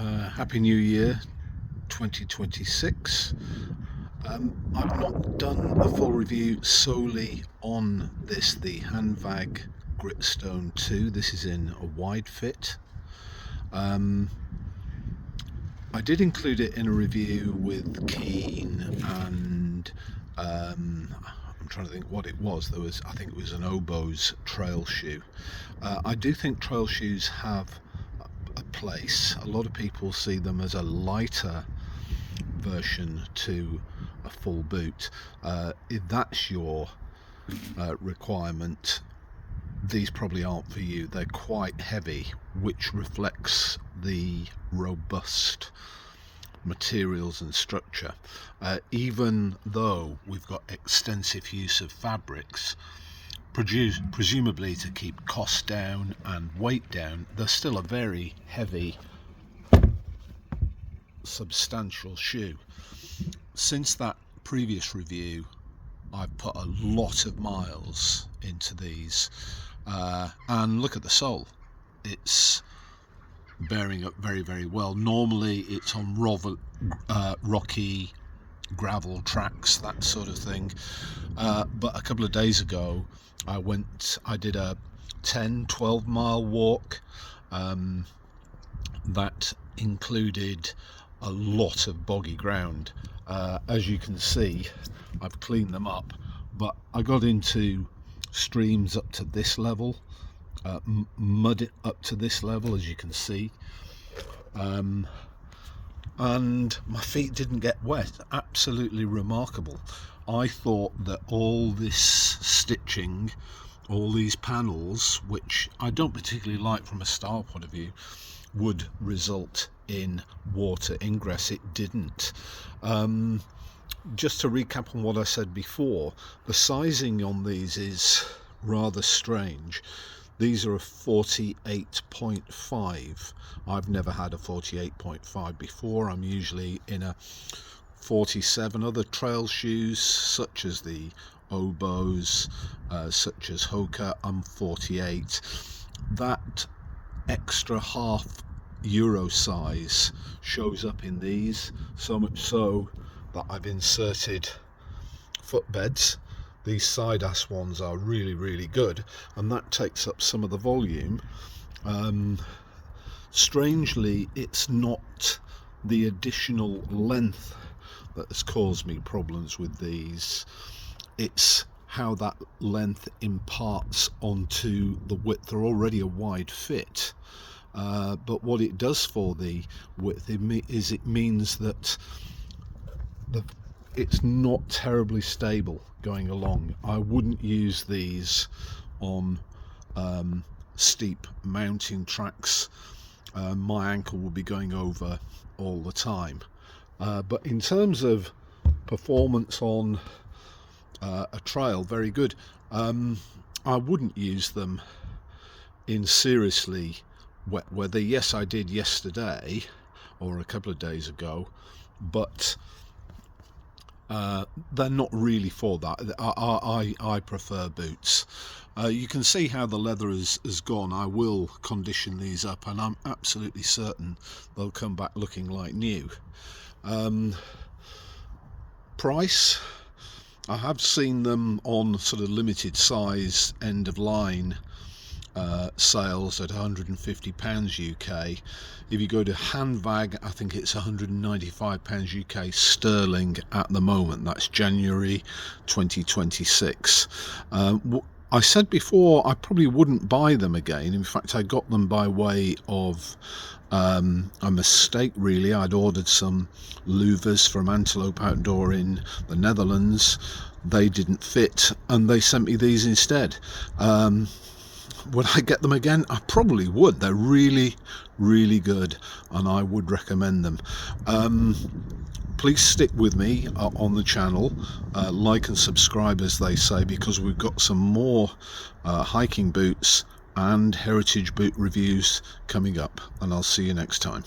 Happy New Year 2026. I've not done a full review solely on this, the Hanwag Gritstone 2. This is in a wide fit. I did include it in a review with Keen and I'm trying to think what it was. I think it was an Oboz trail shoe. I do think trail shoes have a place. A lot of people see them as a lighter version to a full boot. If that's your requirement, these probably aren't for you. They're quite heavy, which reflects the robust materials and structure. Even though we've got extensive use of fabrics, presumably to keep costs down and weight down, they're still a very heavy, substantial shoe. Since that previous review, I've put a lot of miles into these, and look at the sole. It's bearing up very, very well. Normally it's on rocky gravel tracks, that sort of thing, but a couple of days ago I did a 10-12 mile walk that included a lot of boggy ground. As you can see, I've cleaned them up, but I got into streams up to this level, mud up to this level, as you can see, and my feet didn't get wet. Absolutely remarkable. I thought that all this stitching, all these panels, which I don't particularly like from a style point of view, would result in water ingress. It didn't. Just to recap on what I said before, the sizing on these is rather strange. These are a 48.5. I've never had a 48.5 before. I'm usually in a 47. Other trail shoes, such as the Oboz, such as Hoka, I'm 48. That extra half euro size shows up in these, so much so that I've inserted footbeds. These side ass ones are really, really good, and that takes up some of the volume. Strangely, it's not the additional length that has caused me problems with these. It's how that length imparts onto the width. They're already a wide fit, but what it does for the width is it means that it's not terribly stable going along. I wouldn't use these on steep mountain tracks. My ankle will be going over all the time. But in terms of performance on a trail, very good. I wouldn't use them in seriously wet weather. Yes, I did yesterday or a couple of days ago, but they're not really for that. I prefer boots. You can see how the leather has gone. I will condition these up, and I'm absolutely certain they'll come back looking like new. Price, I have seen them on sort of limited size end of line sales at £150 UK. If you go to Hanwag, I think it's £195 UK sterling at the moment. That's January 2026. I said before I probably wouldn't buy them again. In fact, I got them by way of a mistake, really. I'd ordered some louvers from Antelope Outdoor in the Netherlands. They didn't fit, and they sent me these instead. Would I get them again? I probably would. They're really, really good, and I would recommend them. Please stick with me on the channel, like and subscribe, as they say, because we've got some more hiking boots and heritage boot reviews coming up, and I'll see you next time.